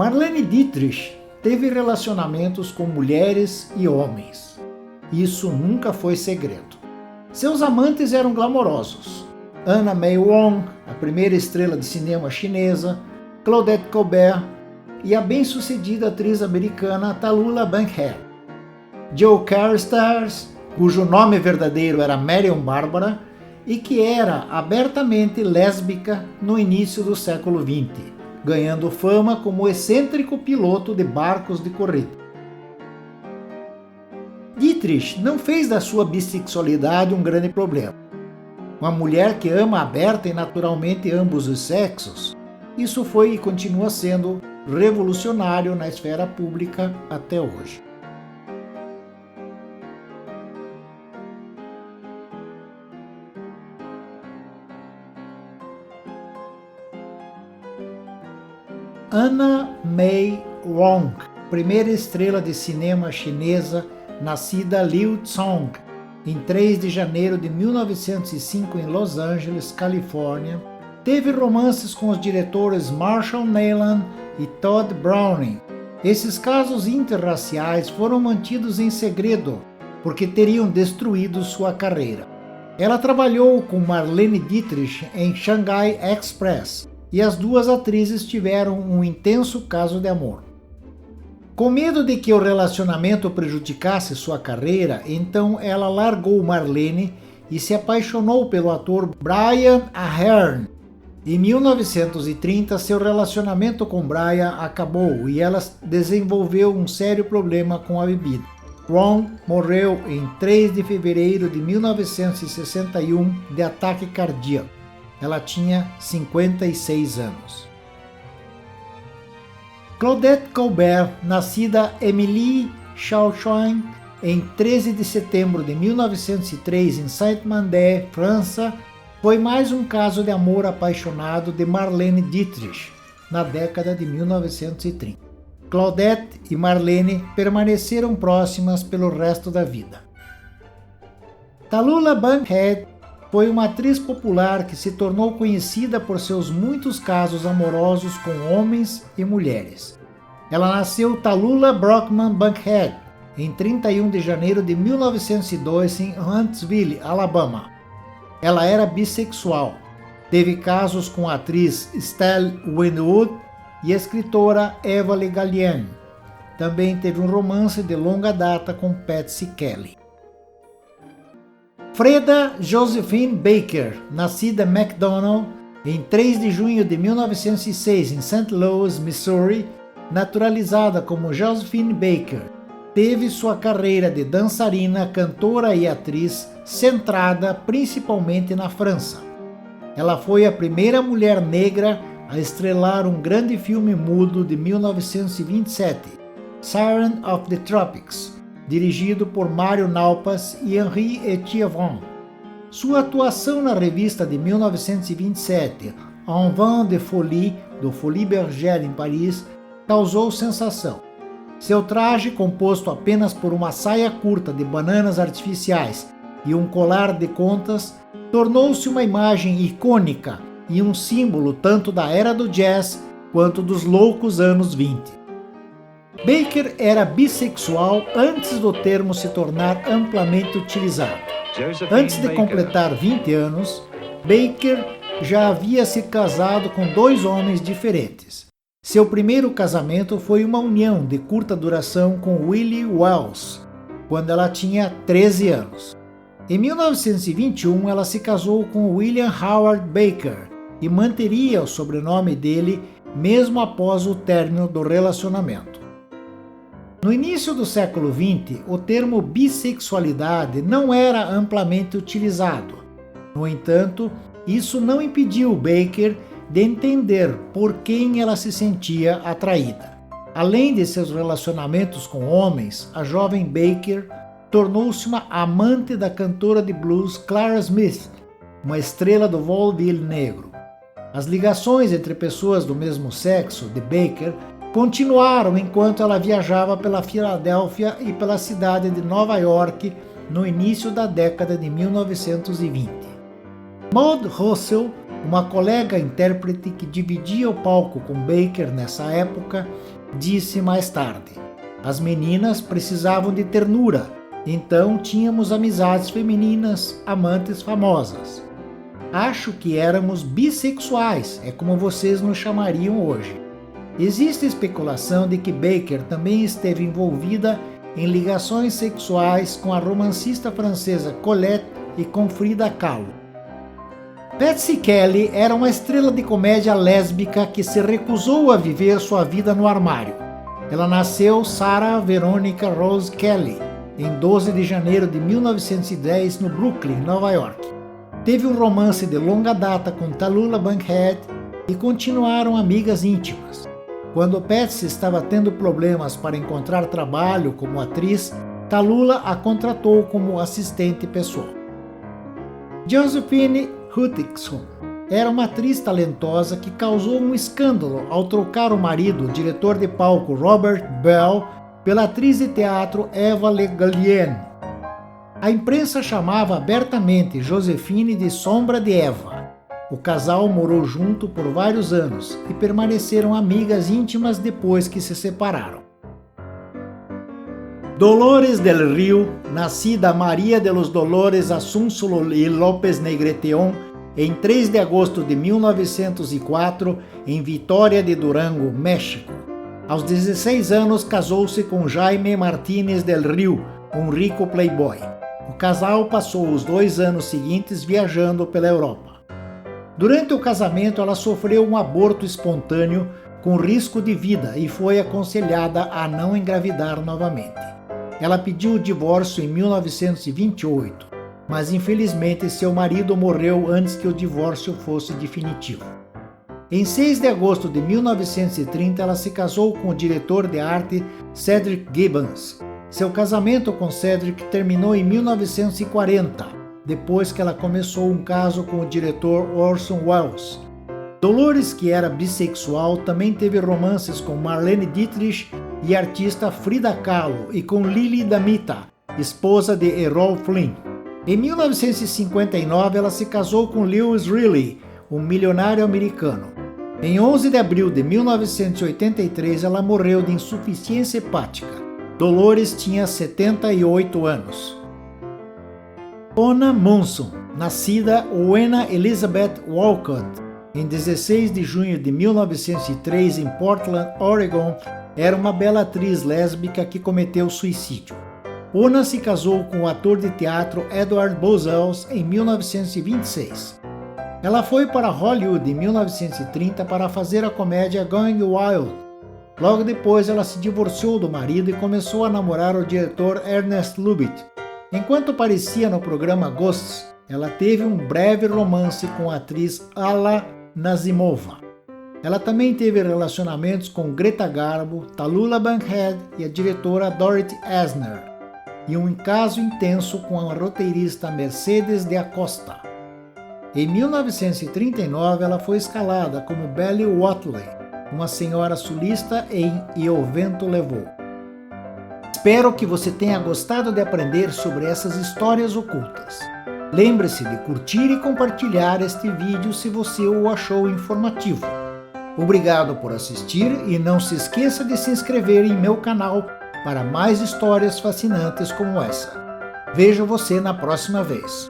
Marlene Dietrich teve relacionamentos com mulheres e homens. Isso nunca foi segredo. Seus amantes eram glamourosos. Anna May Wong, a primeira estrela de cinema chinesa, Claudette Colbert e a bem-sucedida atriz americana Tallulah Bankhead. Joe Carstairs, cujo nome verdadeiro era Marion Barbara e que era abertamente lésbica no início do século XX, ganhando fama como excêntrico piloto de barcos de corrida. Dietrich não fez da sua bissexualidade um grande problema. Uma mulher que ama aberta e naturalmente ambos os sexos, isso foi e continua sendo revolucionário na esfera pública até hoje. Anna May Wong, primeira estrela de cinema chinesa, nascida Liu Zhong, em 3 de janeiro de 1905 em Los Angeles, Califórnia, teve romances com os diretores Marshall Neilan e Todd Browning. Esses casos interraciais foram mantidos em segredo, porque teriam destruído sua carreira. Ela trabalhou com Marlene Dietrich em Shanghai Express, e as duas atrizes tiveram um intenso caso de amor. Com medo de que o relacionamento prejudicasse sua carreira, então ela largou Marlene e se apaixonou pelo ator Brian Aherne. Em 1930, seu relacionamento com Brian acabou e ela desenvolveu um sério problema com a bebida. Wong morreu em 3 de fevereiro de 1961 de ataque cardíaco. Ela tinha 56 anos. Claudette Colbert, nascida Émilie Chauchin em 13 de setembro de 1903 em Saint-Mandé, França, foi mais um caso de amor apaixonado de Marlene Dietrich na década de 1930. Claudette e Marlene permaneceram próximas pelo resto da vida. Tallulah Bankhead foi uma atriz popular que se tornou conhecida por seus muitos casos amorosos com homens e mulheres. Ela nasceu Tallulah Brockman Bankhead em 31 de janeiro de 1902 em Huntsville, Alabama. Ela era bissexual. Teve casos com a atriz Estelle Winwood e a escritora Eva Le Gallienne. Também teve um romance de longa data com Patsy Kelly. Freda Josephine Baker, nascida McDonald em 3 de junho de 1906 em St. Louis, Missouri, naturalizada como Josephine Baker, teve sua carreira de dançarina, cantora e atriz centrada principalmente na França. Ela foi a primeira mulher negra a estrelar um grande filme mudo de 1927, Siren of the Tropics, dirigido por Mario Naupas e Henri Etievant. Sua atuação na revista de 1927, Un Vin de Folie, do Folies Bergère em Paris, causou sensação. Seu traje, composto apenas por uma saia curta de bananas artificiais e um colar de contas, tornou-se uma imagem icônica e um símbolo tanto da era do jazz quanto dos loucos anos 20. Baker era bissexual antes do termo se tornar amplamente utilizado. Antes de completar 20 anos, Baker já havia se casado com 2 homens diferentes. Seu primeiro casamento foi uma união de curta duração com Willie Wells, quando ela tinha 13 anos. Em 1921, ela se casou com William Howard Baker e manteria o sobrenome dele mesmo após o término do relacionamento. No início do século XX, o termo bissexualidade não era amplamente utilizado. No entanto, isso não impediu Baker de entender por quem ela se sentia atraída. Além de seus relacionamentos com homens, a jovem Baker tornou-se uma amante da cantora de blues Clara Smith, uma estrela do vaudeville negro. As ligações entre pessoas do mesmo sexo de Baker continuaram enquanto ela viajava pela Filadélfia e pela cidade de Nova York no início da década de 1920. Maud Russell, uma colega intérprete que dividia o palco com Baker nessa época, disse mais tarde. As meninas precisavam de ternura, então tínhamos amizades femininas, amantes famosas. Acho que éramos bissexuais, é como vocês nos chamariam hoje. Existe especulação de que Baker também esteve envolvida em ligações sexuais com a romancista francesa Colette e com Frida Kahlo. Patsy Kelly era uma estrela de comédia lésbica que se recusou a viver sua vida no armário. Ela nasceu Sarah Veronica Rose Kelly em 12 de janeiro de 1910 no Brooklyn, Nova York. Teve um romance de longa data com Tallulah Bankhead e continuaram amigas íntimas. Quando Patsy estava tendo problemas para encontrar trabalho como atriz, Tallulah a contratou como assistente pessoal. Josephine Hutchinson era uma atriz talentosa que causou um escândalo ao trocar o marido, o diretor de palco Robert Bell, pela atriz de teatro Eva Le Gallienne. A imprensa chamava abertamente Josephine de Sombra de Eva. O casal morou junto por vários anos e permaneceram amigas íntimas depois que se separaram. Dolores del Rio, nascida Maria de los Dolores Assunção y López Negreteón, em 3 de agosto de 1904, em Vitória de Durango, México. Aos 16 anos, casou-se com Jaime Martínez del Rio, um rico playboy. O casal passou os 2 anos seguintes viajando pela Europa. Durante o casamento, ela sofreu um aborto espontâneo com risco de vida e foi aconselhada a não engravidar novamente. Ela pediu o divórcio em 1928, mas infelizmente seu marido morreu antes que o divórcio fosse definitivo. Em 6 de agosto de 1930, ela se casou com o diretor de arte Cedric Gibbons. Seu casamento com Cedric terminou em 1940, depois que ela começou um caso com o diretor Orson Welles. Dolores, que era bissexual, também teve romances com Marlene Dietrich e a artista Frida Kahlo e com Lili Damita, esposa de Errol Flynn. Em 1959, ela se casou com Lewis Riley, um milionário americano. Em 11 de abril de 1983, ela morreu de insuficiência hepática. Dolores tinha 78 anos. Ona Monson, nascida Owena Elizabeth Walcott, em 16 de junho de 1903 em Portland, Oregon, era uma bela atriz lésbica que cometeu suicídio. Ona se casou com o ator de teatro Edward Bozels em 1926. Ela foi para Hollywood em 1930 para fazer a comédia Going Wild. Logo depois, ela se divorciou do marido e começou a namorar o diretor Ernest Lubitsch. Enquanto aparecia no programa Ghosts, ela teve um breve romance com a atriz Alla Nazimova. Ela também teve relacionamentos com Greta Garbo, Tallulah Bankhead e a diretora Dorothy Asner, e um caso intenso com a roteirista Mercedes de Acosta. Em 1939, ela foi escalada como Belle Watley, uma senhora sulista em E o Vento Levou. Espero que você tenha gostado de aprender sobre essas histórias ocultas. Lembre-se de curtir e compartilhar este vídeo se você o achou informativo. Obrigado por assistir e não se esqueça de se inscrever em meu canal para mais histórias fascinantes como essa. Vejo você na próxima vez.